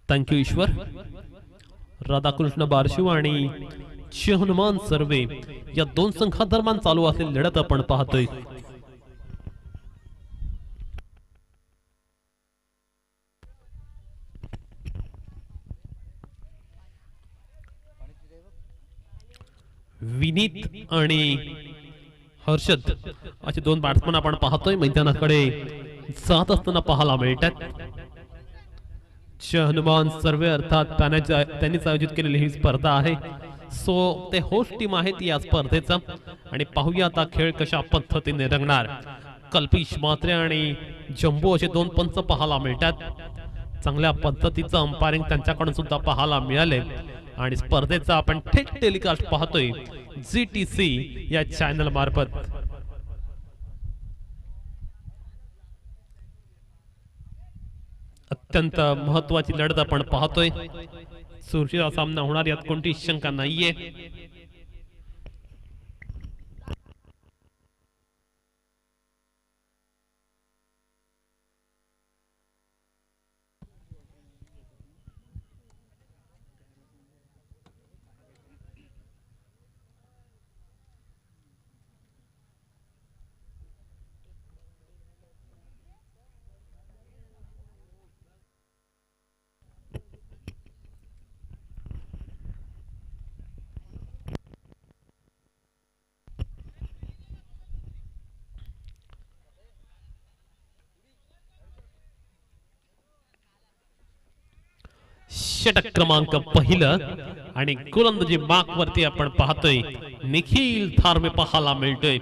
Thank you ईश्वर. राधाकृष्ण बारशिव आणि हनुमान सर्वे या दोन संघादरम्यान चालू असलेली लढत आपण पाहतोय. विनीत आणि हर्षद असे दोन बॅट्समन आपण पाहतोय मैदानाकडे जात असताना पाहायला मिळतात. हनुमान सर्वे अर्थात त्यांनीच आयोजित केलेली ही स्पर्धा आहे. सो ते होस्ट टीम आहेत या स्पर्धेचा आणि पाहूया आता खेळ कशा पद्धतीने रंगणार. कल्पिश म्हात्रे आणि जम्बो असे दोन पंच पाहायला मिळतात. चांगल्या पद्धतीचं अंपायरिंग त्यांच्याकडून सुद्धा पाहायला मिळाले आणि स्पर्धेचा आपण थेट टेलिकास्ट पाहतोय GTC या चॅनल मार्फत. अत्यंत महत्वाची लढत आपण पाहतोय. सुरक्षित सामना होणार यात कोणती शंका नाहीये. षटक क्रमांक पहिलं आणि गोलंदाजी मार्क वरती आपण पाहतोय निखिल थारवे पाहायला मिळतोय.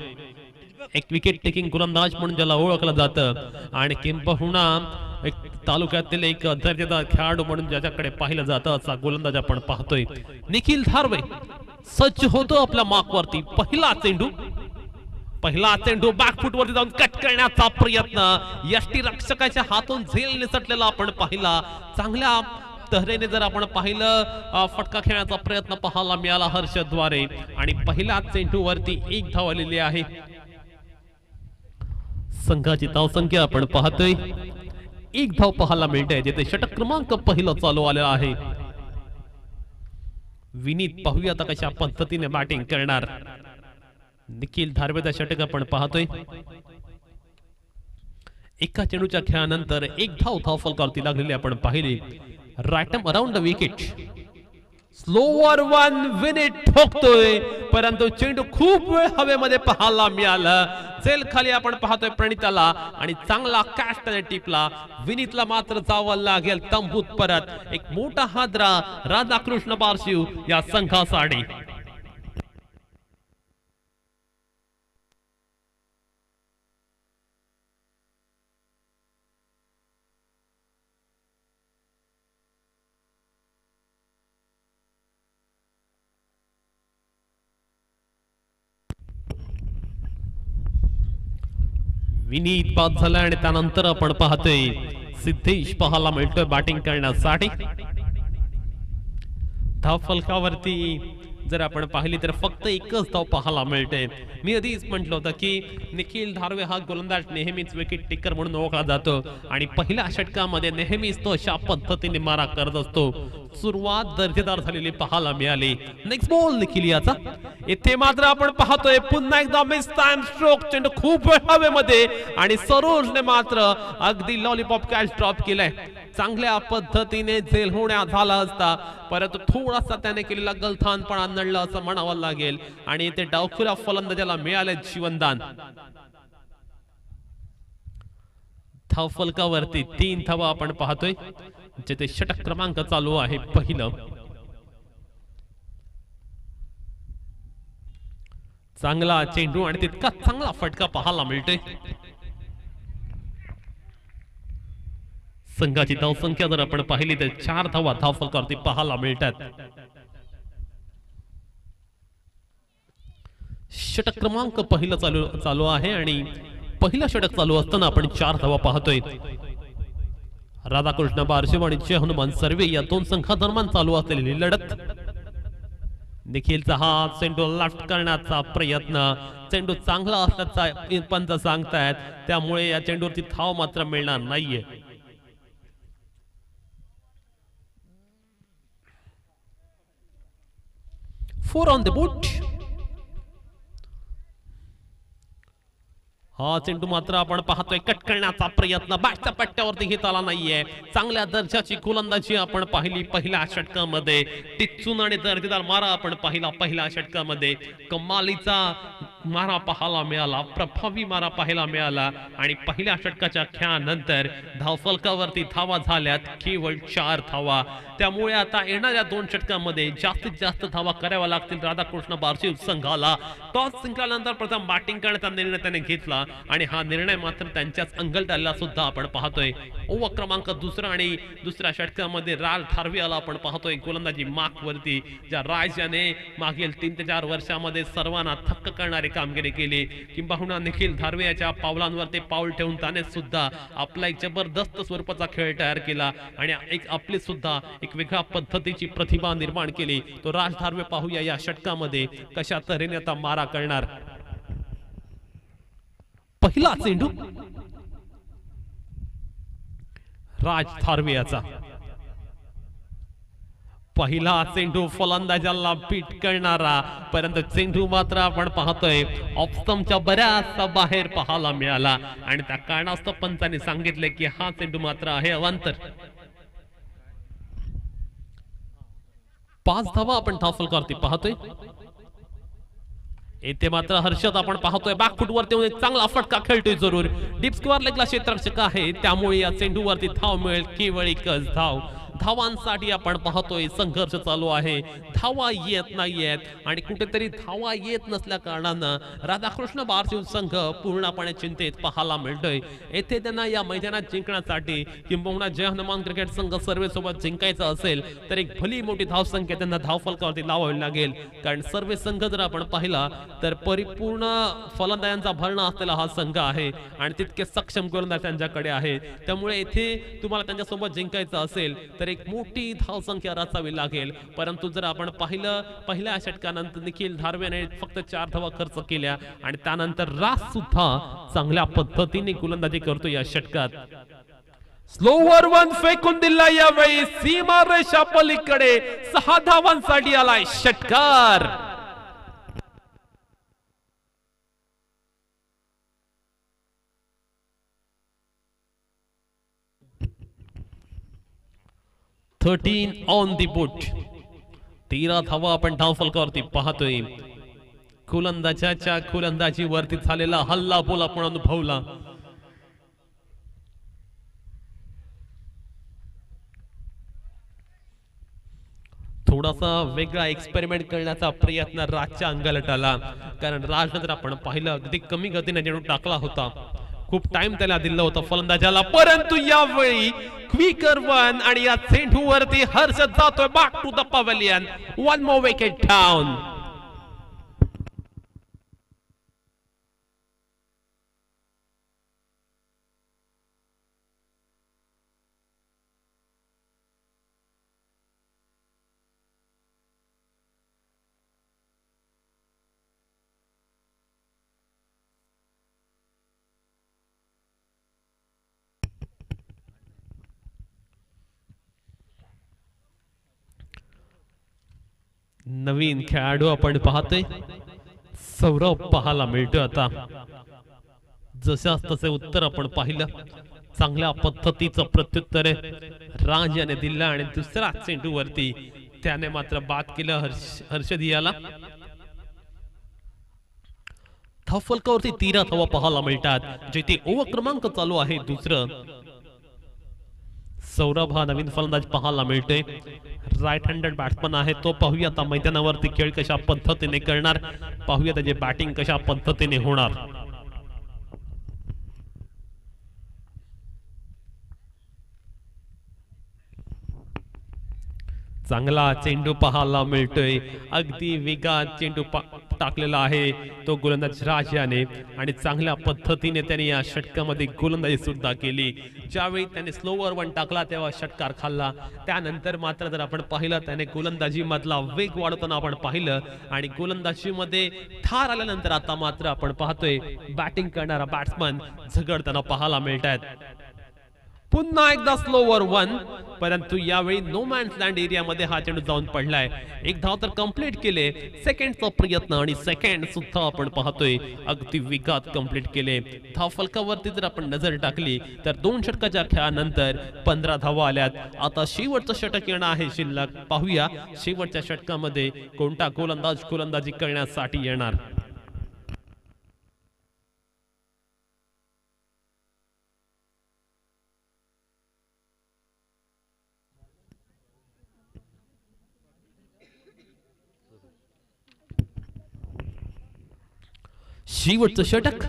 एक विकेट टेकिंग गोलंदाज म्हणून ज्याला ओळखलं जातं आणि किंबहुना एक तालुक्यातील एक दर्जेदार खेळाडू म्हणून ज्याच्याकडे पाहिलं जातं असा गोलंदाज आपण पाहतोय. निखिल थारवे सज्ज होतो आपल्या मार्क वरती. पहिला चेंडू बॅकफुट वरती जाऊन कट करण्याचा प्रयत्न यष्टीरक्षकाच्या हातून झेल निसटलेला आपण पाहिला. चांगल्या तऱ्हेने जर आपण पाहिलं फटका खेळण्याचा प्रयत्न पाहायला मिळाला हर्षद्वारे आणि पहिल्या चेंडू वरती एक धाव आलेली आहे. संघाची धावसंख्या आपण पाहतोय एक धाव पाहायला मिळते जिथे षटक क्रमांक पहिलं चालू आलेला आहे. विनीत पाहूया आता कशा पद्धतीने बॅटिंग करणार. निखिल धारवेचा षटक आपण पाहतोय. एका चेंडूच्या खेळानंतर एक धाव फलकावरती लागलेली आपण पाहिली. Right arm around the wicket. Slower one Vineet ठोकतोय परंतु चेंडू खूप वेळ हवेमध्ये पाहायला मिळाला. झेल खाली आपण पाहतोय प्रणिताला आणि चांगला कॅच त्याने टिपला. विनीतला मात्र जावं लागेल तंबूत परत. एक मोठा हादरा राधाकृष्ण बारशिव या संघासाठी. विनीत बाद झाला आणि त्यानंतर आपण पाहतोय सिद्धेश पाहायला मिळतोय बॅटिंग करण्यासाठी. धाव फलकावरती जर आपण पाहिली तर फक्त एकच धाव पाहायला मिळते. मी आधीच म्हटलं होतं की निखिल धारवे हा गोलंदाज नेहमीच विकेट टेकर म्हणून ओळखला जातो आणि पहिल्या षटकामध्ये नेहमीच तो अशा पद्धतीने मारा करत असतो. सुरुवात दर्जेदार झालेली पाहायला मिळाली. नेक्स्ट बॉल निखिल याचा. इथे मात्र आपण पाहतोय पुन्हा एकदा मिस टाइम स्ट्रोक. चेंडू खूप वेळ हवेमध्ये आणि सरोजने मात्र अगदी लॉलीपॉप कॅच ड्रॉप केलाय. चांगल्या पद्धतीने झेल होण्या झाला असता परंतु थोडासा त्याने केलेला गलथानपणा नडला असं म्हणावं लागेल आणि ते डावखुऱ्या फलंदाजाला मिळाले जीवनदान. धाव फलकावरती 3 धावा आपण पाहतोय जिथे षटक क्रमांक चालू आहे पहिलं. चांगला चेंडू आणि तितका चांगला फटका पाहायला मिळतोय. संघाची धावसंख्या जर आपण पाहिली तर 4 धावा धाव फलकावरती पाहायला मिळतात. षटक क्रमांक पहिलं चालू आहे आणि पहिलं षटक चालू असताना आपण 4 धावा पाहतोय. राधाकृष्ण बारशिव आणि हनुमान सर्वे या दोन संघादरम्यान चालू असलेली लढत. निखिलचा हा चेंडू लेफ्ट करण्याचा प्रयत्न. चेंडू चांगला असल्याचा पंच सांगतायत त्यामुळे या चेंडूवरती धाव मात्र मिळणार नाहीये. 4 ऑन द बोट. हा चेंडू मात्र आपण पाहतोय कट करण्याचा प्रयत्न बॅटच्या पट्ट्यावरती घेत आला नाहीये. चांगल्या दर्जाची गोलंदाजी आपण पाहिली पहिल्या षटकामध्ये. टिच्चून आणि दर्जेदार मारा आपण पाहिला पहिल्या षटकामध्ये. कमालीचा मारा पाहायला मिळाला, प्रभावी मारा पाहायला मिळाला आणि पहिल्या षटकाच्या खेळानंतर धावफलकावरती धावा झाल्यात केवळ 4 धावा. त्यामुळे आता येणाऱ्या 2 षटकांमध्ये जास्तीत जास्त धावा कराव्या लागतील राधाकृष्ण बार्शी संघाला. टॉस जिंकल्यानंतर प्रथम बॅटिंग करण्याचा निर्णय त्याने घेतला आणि हा निर्णय मात्र त्यांच्याच अंगलटाला सुद्धा आपण पाहतोय. ओव्हर क्रमांक 2 आणि दुसऱ्या षटकामध्ये राज ठारवियाला आपण पाहतोय गोलंदाजी मार्क वरती. ज्या राज याने मागील 3 ते 4 वर्षामध्ये सर्वांना थक्क करणारी कामगिरी केली. किंबहुना निखिल धारवियाच्या पावलांवर ते पाऊल ठेवून त्याने सुद्धा आपला एक जबरदस्त स्वरूपाचा खेळ तयार केला आणि एक आपली सुद्धा एक वेगळ्या पद्धतीची प्रतिभा निर्माण केली. तो राज धारवे पाहूया या षटकामध्ये कशा तऱ्हेने आता मारा करणार. पहिला चेंडू राज धारवियाचा. पहिला चेंडू फलंदाजाला बीट करणारा, परंतु चेंडू मात्र आपण पाहतोय ऑफस्टंपच्या बऱ्याचसा बाहेर पाहायला मिळाला आणि त्या कारणास्तव पंचांनी सांगितले की हा चेंडू मात्र आहे अवांतर. 5 धावा आपण धावफलकावरती पाहतोय. येथे मात्र हर्षद आपण पाहतोय बॅकफुटवरती एक चांगला फटका खेळतोय. जरूर डीप स्क्वेअर लेगला क्षेत्ररक्षक आहे, त्यामुळे या चेंडूवरती धाव मिळेल केवळ 1च धाव. धावांसाठी आपण पाहतोय संघर्ष चालू आहे. धावा येत नाहीयेत आणि कुठेतरी धावा येत नसल्या कारणानं राधाकृष्ण बार्शी संघ पूर्णपणे चिंतेत पाहायला मिळतोय. येथे त्यांना या मैदानात जिंकण्यासाठी किंबहुना जय हनुमान क्रिकेट संघ सर्वेसोबत जिंकायचं असेल तर एक भली मोठी धावसंख्या त्यांना धावफलकावरती लावावी लागेल. कारण सर्व संघ जर आपण पाहिला तर परिपूर्ण फलंदाजांचा भरणा असलेला हा संघ आहे आणि तितके सक्षम गोलंदाज त्यांच्याकडे आहे. त्यामुळे येथे तुम्हाला त्यांच्यासोबत जिंकायचं असेल तर एक मोठी धावसंख्या रचावी लागेल. परंतु जर आपण पाहिलं पहिल्या षटकानंतर निखिल धारवेने फक्त 4 धावा खर्च केल्या आणि त्यानंतर राज सुद्धा चांगल्या पद्धतीने गोलंदाजी करतो या षटकात. स्लोवर 1 फेकून दिला यावेळी सीमा रेषा पलीकडे 6 धावांसाठी आलाय षटकार. ऑन दी बोट. 13 धावा आपण धावफलकावरती पाहतोय. गोलंदाजाच्या गोलंदाजीवरती झालेला हल्ला बोल आपण अनुभवला. थोडासा वेगळा एक्सपेरिमेंट करण्याचा प्रयत्न राजच्या अंगालट आला, कारण राजनंतर आपण पाहिलं अगदी कमी गतीने चेंडू टाकला होता. खूप टाइम त्याला दिला होता फलंदाजाला, परंतु यावेळी क्विकर 1 आणि या चेंडूवरती हर्षद जातोय back to the pavilion. 1 more wicket down. नवीन खेळाडू आपण पाहतोय सौरभ पाहायला मिळतोय. आता जशास तसे उत्तर आपण पाहिलं, चांगल्या पद्धतीचं प्रत्युत्तर राज याने दिलं आणि दुसऱ्या चेंडूवरती त्याने मात्र बाद केलं हर्षदियाला. धावफलकावरती 13 धावा पाहायला मिळतात, जिथे ओव्हर क्रमांक चालू आहे 2. सौरभ हा नवीन फलंदाज पाहायला मिळतोय. राईट हँडेड बॅट्समन आहे तो. पाहूया आता मैदानावरती खेळ कशा पद्धतीने करणार, पाहूया त्याची बॅटिंग कशा पद्धतीने होणार. चांगला चेंडू पाहायला मिळतोय, अगदी वेगात चेंडू टाकलेला आहे तो गोलंदाज राज याने आणि चांगल्या पद्धतीने त्याने या षटकामध्ये गोलंदाजी सुद्धा केली. ज्यावेळी त्याने स्लोवर 1 टाकला तेव्हा षटकार खाल्ला. त्यानंतर मात्र जर आपण पाहिलं त्याने गोलंदाजी मधला वेग वाढवताना आपण पाहिलं आणि गोलंदाजीमध्ये थार आल्यानंतर आता मात्र आपण पाहतोय बॅटिंग करणारा बॅट्समन झगडताना पाहायला मिळतात. पुन्हा एकदा स्लोवर वन, परंतु यावेळी नो मॅन्स लँड एरियामध्ये हा चेंडू जाऊन पडलाय. एक धाव तर कंप्लीट केले. सेकंडचा प्रयत्न आणि सेकंड सुद्धा आपण पाहतोय अगदी वेगात कंप्लीट केले. धाव फलकावरती जर आपण नजर टाकली तर 2 षटकाच्या खेळानंतर 15 धावा आल्यात. आता शेवटचं षटक येणं आहे शिल्लक. पाहूया शेवटच्या षटकामध्ये कोणता गोलंदाजी करण्यासाठी येणार. शेवटचं षटक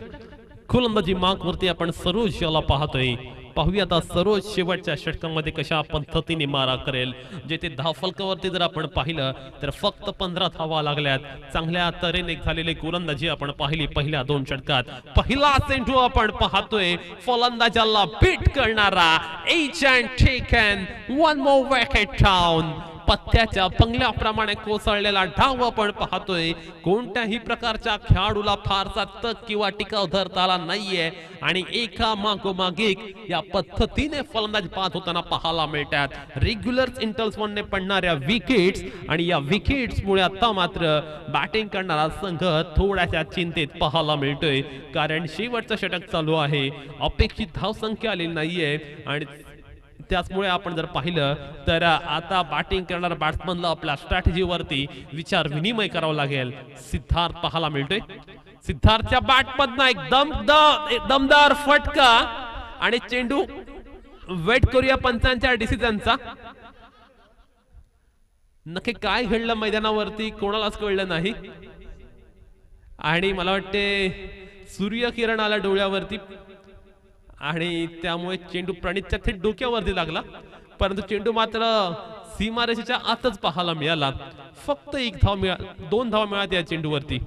गोलंदाजी मार्क वरती आपण सरोज याला पाहतोय. पाहूया आता सरोज शेवटच्या षटकामध्ये कशा पद्धतीने मारा करेल. जेथे धाव फलकावरती जर आपण पाहिलं तर फक्त 15 धावा लागल्यात. चांगल्या तऱ्हेने झालेले गोलंदाजी आपण पाहिली पहिल्या 2 षटकात. पहिला चेंडू आपण पाहतोय फलंदाजाला बीट करणारा. Edge and taken, one more wicket down. पत्त्याच्या बंगल्याप्रमाणे कोसळलेला डाव आपण पाहतोय. कोणत्याही प्रकारच्या खेळाडूला फारसा तक किंवा टिकाव धरता आला नाहीये आणि एका मागोमाग एक या पद्धतीने फलंदाज बाद होताना पाहायला मिळतात. रेग्युलर इंटर्व्हल्स मध्ये पडणाऱ्या विकेट्स आणि या विकेट्स मुळे आता मात्र बॅटिंग करणारा संघ थोड्याशा चिंतेत पाहायला मिळतोय. कारण शेवटचं षटक चालू आहे. अपेक्षित धावसंख्या आलेली नाहीये आणि त्याचमुळे आपण जर पाहिलं तर आता बॅटिंग करणारा बॅट्समनला आपल्या स्ट्रॅटेजीवरती विचार विनिमय करावा लागेल. सिद्धार्थ पाहायला मिळतोय. सिद्धार्थच्या बॅटमधनं एक दमदार फटका आणि चेंडू. वेट करूया पंचांच्या डिसिजनचा. नक्की काय घडलं मैदानावरती कोणालाच कळलं नाही आणि मला वाटते सूर्यकिरण आला डोळ्यावरती आणि त्यामुळे चेंडू प्रणितच्या थेट डोक्यावरती लागला. परंतु चेंडू मात्र सीमारेषेच्या आतच पाहायला मिळाला. फक्त 2 धावा मिळाल्या या चेंडूवरती.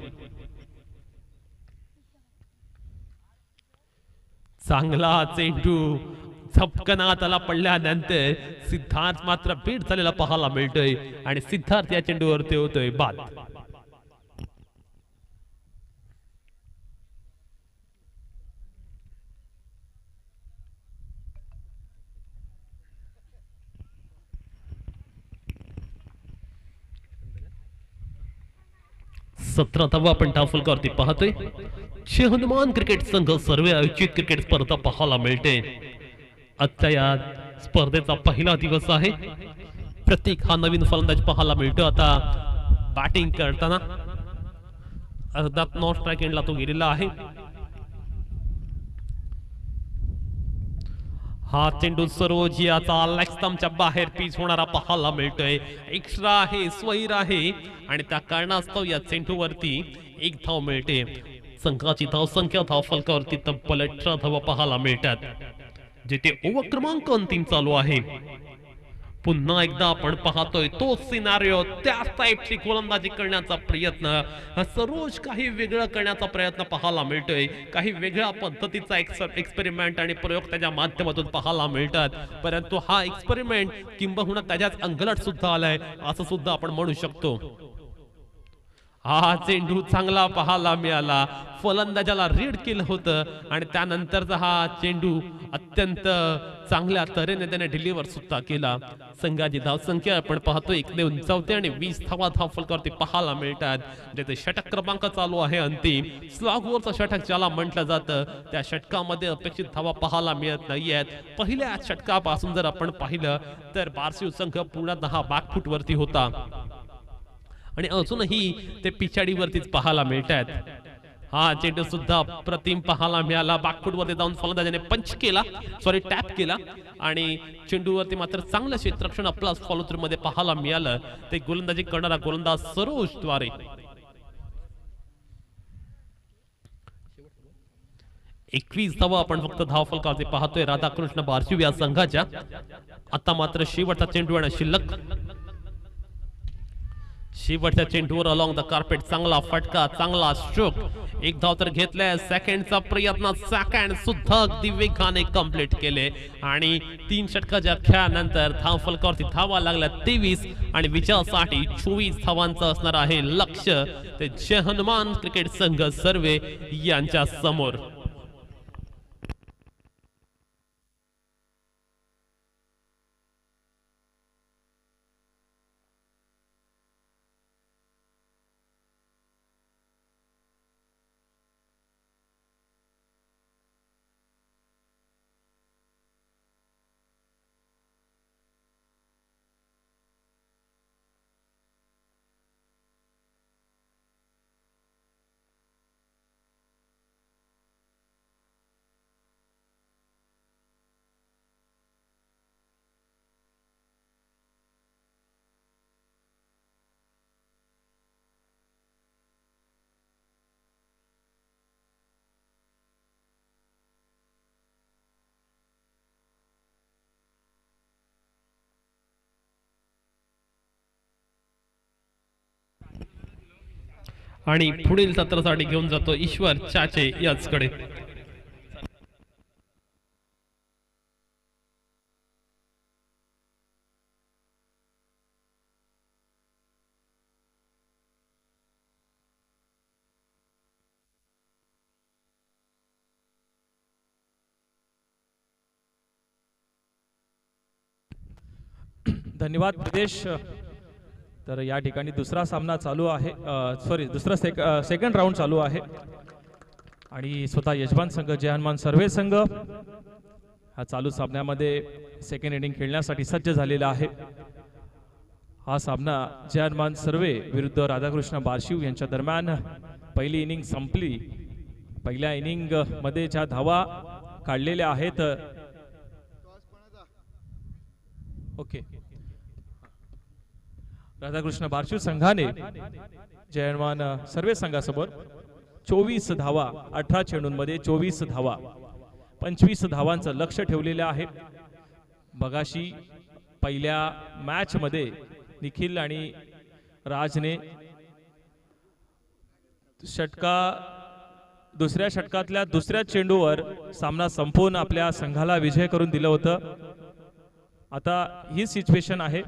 चांगला चेंडू झपकनात आला पडल्यानंतर सिद्धार्थ मात्र बीट झालेला पाहायला मिळतोय आणि सिद्धार्थ या चेंडूवरती होतोय बाद. 17 धावा आपण फलकावरती पाहतोय. श्री हनुमान क्रिकेट संघ सर्व आयोजित क्रिकेट स्पर्धा पाहायला मिळते. आजच्या या स्पर्धेचा पहिला दिवस आहे. प्रत्येक हा नवीन फलंदाज पाहायला मिळतो. आता बॅटिंग करताना अर्धात नॉन स्ट्राइक एंडला तो गेलेला आहे. हा चेंडू सरोज याचा लेग स्टंपच्या बाहेर पिच होणारा पाहायला मिळतोय. एक्स्ट्रा आहे, स्वैर आहे आणि त्या कारणास्तव या चेंडूवरती 1 धाव मिळते. संघाची धावसंख्या धाव फलकावरती तब्बल 18 धावा पाहायला मिळतात. जेथे ओव्हर क्रमांक अंतिम चालू आहे. पुन्हा एकदा आपण पाहतोय तो सिनारिओ. त्याच टाइपची गोलंदाजी करण्याचा प्रयत्न. सरोज काही वेगळं करण्याचा प्रयत्न पाहायला मिळतोय. काही वेगळ्या पद्धतीचा एक्सपेरिमेंट आणि प्रयोग त्याच्या माध्यमातून पाहायला मिळतात. परंतु हा एक्सपेरिमेंट किंबहुना त्याच्याच अंगलट सुद्धा आलाय असं सुद्धा आपण म्हणू शकतो. हा चेंडू चांगला पाहायला मिळाला. फलंदाजाला रीड केलं होतं आणि त्यानंतरचा हा चेंडू अत्यंत चांगल्या तऱ्हेने त्याने डिलिव्हर सुद्धा केला. संघाची धावसंख्या आपण पाहतो 1 आणि 20 धावा धाव फलकावरती पाहायला मिळतात. जिथे षटक क्रमांक चालू आहे अंतिम. स्लॉगवरचा षटक ज्याला म्हटलं जातं त्या षटकामध्ये अपेक्षित धावा पाहायला मिळत नाहीयेत. पहिल्या षटकापासून जर आपण पाहिलं तर बारशिव संघ पूर्णतः बॅकफूट वरती होता आणि अजूनही ते पिछाडीवरतीच पाहायला मिळतात. हा चेंडू सुद्धा प्रतिम पाहायला मिळाला. बॅकफूट वरती जाऊन फलंदाजाने टॅप केला आणि चेंडूवरती मात्र चांगलं क्षेत्ररक्षण आपला फॉलो थ्रू मध्ये पाहायला मिळालं. ते गोलंदाजी करणारा गोलंदाज सरोज द्वारे. 21 धावा आपण फक्त धाव फलकावरती पाहतोय राधाकृष्ण बारशिव या संघाच्या. आता मात्र शेवटचा चेंडू आणि शिल्लक. शेवटच्या चेंडूवर अलॉंग द कार्पेट चांगला फटका, चांगला स्ट्रोक. 1 धाव तर घेतलाय. सेकंडचा प्रयत्न, सेकंड सुद्धा अगदी वेगाने कंप्लीट केले आणि 3 षटकाच्या खेळानंतर धाव फलकावरती धावा लागल्या 23 आणि विजयासाठी 24 धावांचं असणार आहे लक्ष्य. ते जय हनुमान क्रिकेट संघ सर्वे यांच्या समोर. आणि पुढील सत्रासाठी घेऊन जातो ईश्वर चाचे याचकडे. धन्यवाद प्रदेश. तर या ठिकाणी दुसरा सामना चालू आहे, सॉरी दुसरा सेकंड राऊंड चालू आहे आणि स्वतः यजमान संघ जय हनुमान सर्वे संघ हा चालू सामन्यामध्ये सेकंड इनिंग खेळण्यासाठी सज्ज झालेला आहे. हा सामना जय हनुमान सर्वे विरुद्ध राधाकृष्ण बारशिव यांच्या दरम्यान पहिली इनिंग संपली. पहिल्या इनिंग मध्ये ज्या धावा काढलेल्या आहेत, ओके, राधाकृष्ण बारशिव संघाने जय हनुमान सर्वे संघासमोर 24 धावा 18 चेंडूंमध्ये 24 धावा 25 धावांचं लक्ष ठेवलेलं आहे. बगाशी पहिल्या मॅच मध्ये निखिल आणि राजने दुसऱ्या षटकातल्या दुसऱ्या चेंडूवर सामना संपवून आपल्या संघाला विजय करून दिलं होतं. आता ही सिच्युएशन आहे.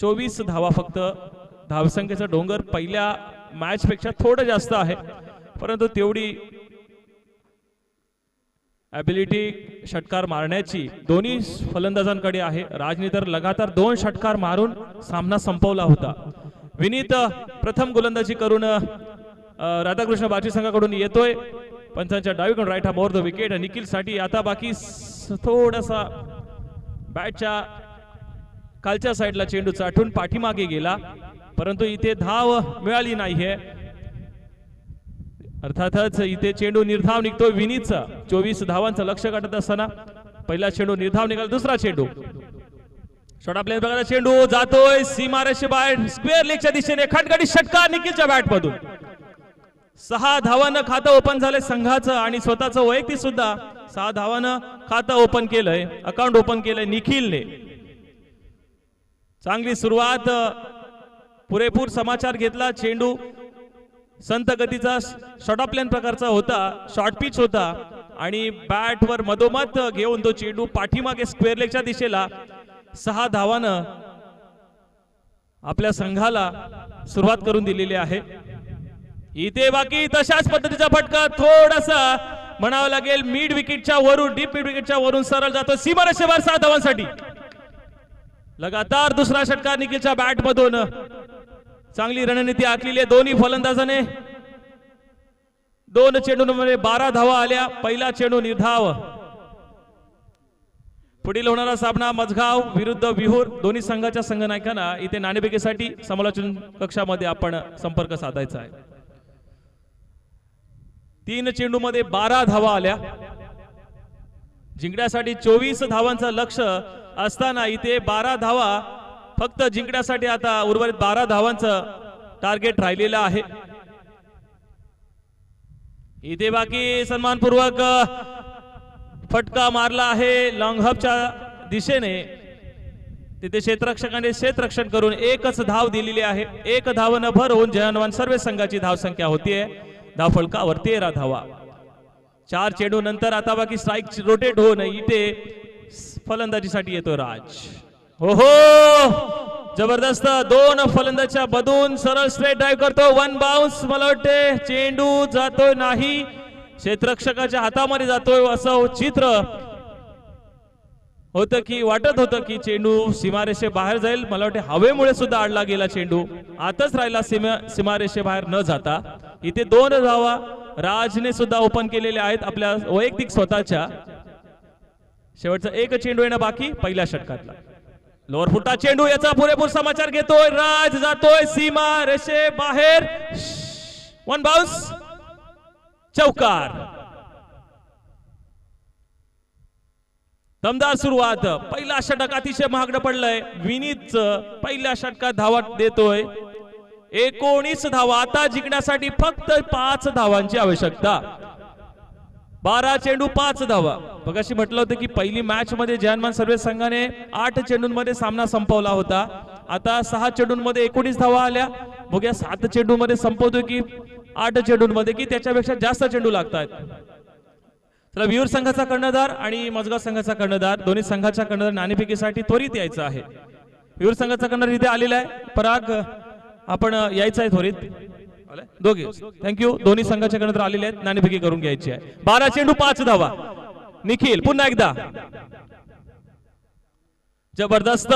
24 धावा फक्त. धावसंख्येचा डोंगर पहिल्या मॅच पेक्षा थोडं जास्त आहे, परंतु तेवढी ॲबिलिटी षटकार मारण्याची दोन्ही फलंदाजांकडे आहे. राजने तर लगातार 2 षटकार मारून सामना संपवला होता. विनीत प्रथम गोलंदाजी करून राधाकृष्ण बारशिव संघाकडून येतोय. पंचांच्या डावीकडून राईट हा मोर द विकेट निखिल साठी. आता बाकी थोडासा बॅटच्या खालच्या साईडला चेंडू चाटून पाठीमागे गेला, परंतु इथे धाव मिळाली नाहीये. अर्थातच इथे चेंडू निर्धाव निघतोय विनीतचा. 24 धावांचं लक्ष गाठत असताना पहिला चेंडू निर्धाव निघाला. दुसरा चेंडू शॉर्ट प्लेन प्रकारचा चेंडू जातोय सीमारेषे बाहेर स्क्वेअर लेगच्या दिशेने. खटखटी षटकार निखिलच्या बॅट मधून. 6 धावांना खातं ओपन झालंय संघाचं आणि स्वतःचं वैयक्तिक सुद्धा 6 धावांना खातं ओपन केलंय, अकाउंट ओपन केलंय निखिलने. चांगली सुरुवात, पुरेपूर समाचार घेतला. चेंडू संत गतीचा शॉर्ट प्लेन प्रकारचा होता, शॉर्ट पिच होता आणि बॅटवर मधोमध घेऊन तो चेंडू पाठीमागे स्क्वेअर लेगच्या दिशेला 6 धावानं आपल्या संघाला सुरुवात करून दिलेली आहे. इथे बाकी तशाच पद्धतीचा फटका थोडासा म्हणावं लागेल मिड विकेटच्या वरून, डीप मिड विकेटच्या वरून सरळ जातो सीमारेषेवर 7 धावांसाठी. लगातार दुसरा षटकार निखिलच्या बॅट मधून. चांगली रणनीती आखलेली आहे दोन्ही फलंदाजाने. 2 चेंडूंमध्ये 12 धावा आल्या. पहिला चेंडू निर्धाव. पुढील होणारा सामना मजगाव विरुद्ध विहूर. दोन्ही संघाच्या संघनायकांना इथे नाणेफेकीसाठी समालोचन कक्षामध्ये आपण संपर्क साधायचा आहे. 3 चेंडूमध्ये 12 धावा आल्या. जिंकण्यासाठी 24 धावांचं लक्ष असताना इथे 12 धावा फक्त जिंकण्यासाठी आता उर्वरित 12 धावांचं टार्गेट राहिलेलं आहे. इथे बाकी सन्मानपूर्वक फटका मारला आहे लॉंग हपच्या दिशेने. तिथे क्षेत्ररक्षकाने क्षेत्ररक्षण करून एकच धाव दिलेली आहे. 1 धावनं भर होऊन जय हनुमान सर्वे संघाची धावसंख्या होतीये. धावफलकावर 13 धावा. 4 चेंडू नंतर आता बाकी स्ट्राइक रोटेट होऊन इथे फलंदाजीसाठी येतो राज. हो हो, जबरदस्त 2 फलंदाजच्या बदून सरळ स्ट्रेट ड्राइव्ह करतो. 1 बाउन्स. मला वाटते चेंडू जातोय नाही, क्षेत्ररक्षकाच्या हातामध्ये जातोय असं चित्र होतं की वाटत होतं की चेंडू सीमारेषे बाहेर जाईल. मला वाटते हवेमुळे सुद्धा अडला गेला चेंडू. आतच राहिला सीमारेषे बाहेर न जाता. इथे 2 धावा राजने सुद्धा ओपन केलेल्या आहेत आपल्या वैयक्तिक स्वतःच्या. शेवटचा 1 चेंडू येणं बाकी पहिल्या षटकातला. लोअर फुटा चेंडू, याचा पुरेपूर समाचार घेतोय राज. जातोय सीमा रेषे बाहेर. 1 बाउन्स. चौकार. दमदार सुरुवात. पहिला षटक अतिशय महागडं पडलंय. विनीत पहिल्या षटकात धावा देतोय. 19 धावा. आता जिंकण्यासाठी फक्त 5 धावांची आवश्यकता. 12 चेंडू 5 धावा. बघाशी म्हटलं होतं की पहिली मॅच मध्ये जय हनुमान सर्वे संघाने 8 चेंडूंमध्ये सामना संपवला होता. आता 6 चेंडूंमध्ये 19 धावा आल्या. बघूया 7 चेंडूमध्ये संपवतोय की 8 चेंडूंमध्ये की त्याच्यापेक्षा जास्त चेंडू लागतात. चला वियूर संघाचा कर्णधार आणि मजगाव संघाचा कर्णधार दोन्ही संघाच्या कर्णधार नाणेफेकीसाठी त्वरित यायचं आहे. वियूर संघाचा कर्णधार इथे आलेला आहे. पराग आपण यायचं आहे त्वरित दोघे. थँक्यू. दोन्ही संघाचे कर्णधार आलेले आहेत. नाणेफेकी करून घ्यायची आहे. 12 चेंडू 5 धावा. निखिल पुन्हा एकदा जबरदस्त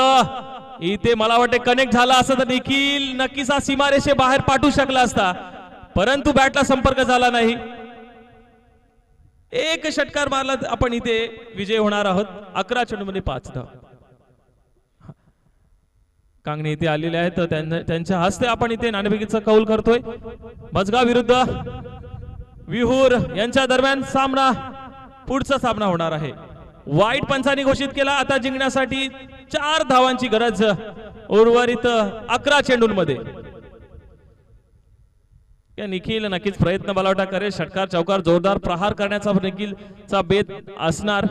इथे मला वाटते कनेक्ट झाला असता तर निखिल नक्कीच हा सीमारेषे बाहेर पाठवू शकला असता, परंतु बॅटला संपर्क झाला नाही. एक षटकार मारला आपण इथे विजय होणार आहोत. 11 चेंडूमध्ये 5 धावा. कांगणे इथे आलेले आहेत तर त्यांच्या हस्ते आपण इथे नाणेफेकीचा कौल करतोय. मजगाव विरुद्ध विहूर यांच्या दरम्यान सामना पुढचा सामना होणार आहे. वाईट पंचांनी घोषित केला. आता जिंकण्यासाठी 4 धावांची गरज उर्वरित 11 चेंडूंमध्ये. निखिल नक्कीच प्रयत्न बलावटा करेल. षटकार चौकार जोरदार प्रहार करण्याचा निखिलचा बेत असणार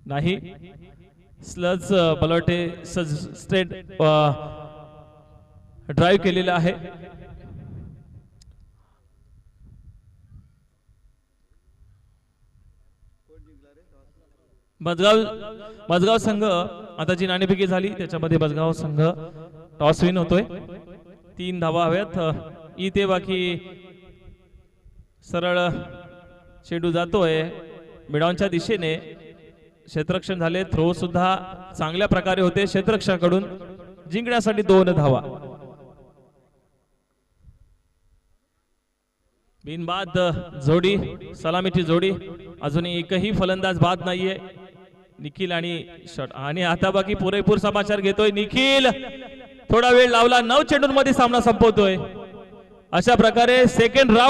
नाही. स्लज बलवटे स्ट्रेट ड्राईव्ह केलेला आहे. मजगाव संघ आता जी नाणेफेकी झाली त्याच्यामध्ये मजगाव संघ टॉस विन होतोय. 3 धावा हव्यात. इथे बाकी सरळ चेंडू जातोय मिडॉनच्या दिशेने. क्षेत्ररक्षण झाले. थ्रो सुद्धा चांगल्या प्रकारे होते क्षेत्ररक्षकाकडून. जिंकण्यासाठी 2 धावा. बिनबाद जोडी सलामीची जोडी. अजूनही एकही फलंदाज बाद नाहीये. निखिल आणि आता बाकी पुरेपूर समाचार घेतोय. निखिल थोडा वेळ लावला. 9 चेंडूंमध्ये सामना संपवतोय. अशा प्रकारे सेकंड राऊंड